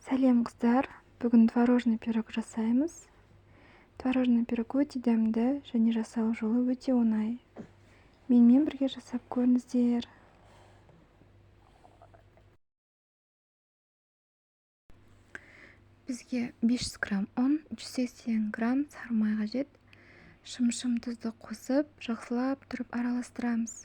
Сәлем қыздар, бүгін творожный пирог жасаймыз. Творожный пирог өте дәмді және жасау жолы өте оңай. Менімен бірге жасап көріңіздер. Бізге 500 грамм ұн, 180 грамм сары май қажет. Шым тұзды қосып, жақсылап тұрып араластырамыз.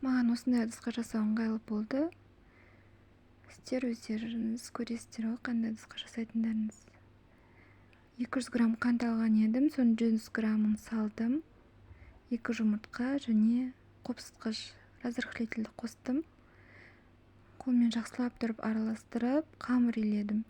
Маған осындай ыдысқа жасау ыңғайлы болды. Сіздер өздеріңіз көресіздер ғой, қандай ыдысқа жасайтындарыңыз. 200 грамм қант алған едім, соның 100 граммын салдым. 2 жұмыртқа және қопсытқыш разрыхлительді қостым. Қолмен жақсылап тұрып араластырып, қамыр иледім.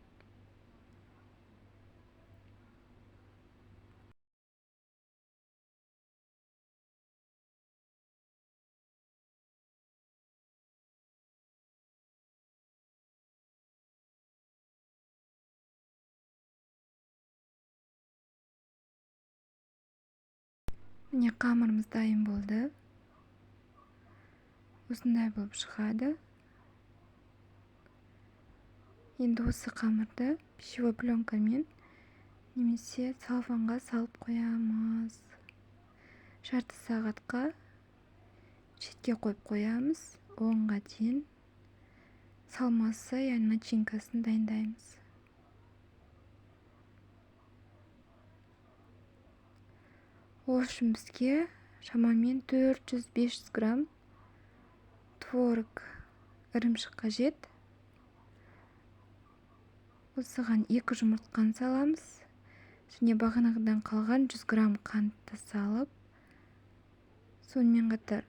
Міне қамырымыз дайын болды. Осындай болып шығады. Енді осы қамырды пищевой пленкамен немесе целлофанға салып қоямыз. Жарты сағатқа шетке қойып қоямыз. 10-ға дейін салмасы, яғни начинкасын дайындаймыз. Ол үшін бізге шамамен 400-500 грамм творог ірімшік қажет. Осыған 2 жұмыртқаны саламыз. Және бағанағыдан қалған 100 грамм қантты салып, сонымен қатар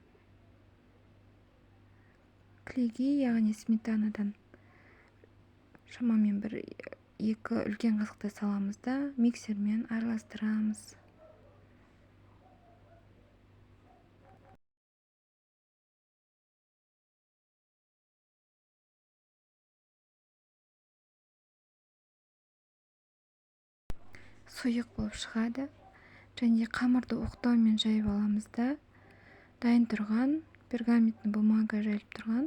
клейгей, яғни сметанадан шамамен 1-2 үлкен қасықтай саламыз да миксермен араластырамыз. Сұйық болып шығады. Және қамырды оқтаумен жайып аламыз да дайын тұрған пергаментный бумага жайылып тұрған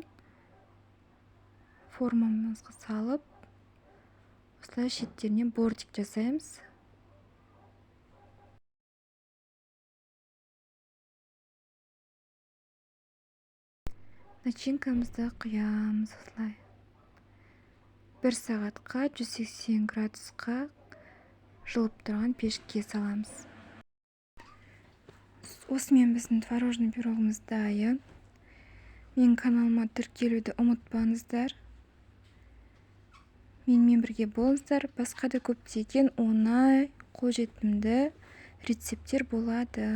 формамызға салып, осылай шеттеріне бортик жасаймыз. Начинкамызды құямыз осылай. 1 сағатқа 180 градусқа жылып тұрған пешке саламыз. Осымен біздің творожный пирогымыз дайын. Менің каналыма тіркелуді ұмытпаңыздар. Менімен бірге болыңыздар. Басқа да көптеген оңай, қолжетімді рецепттер болады.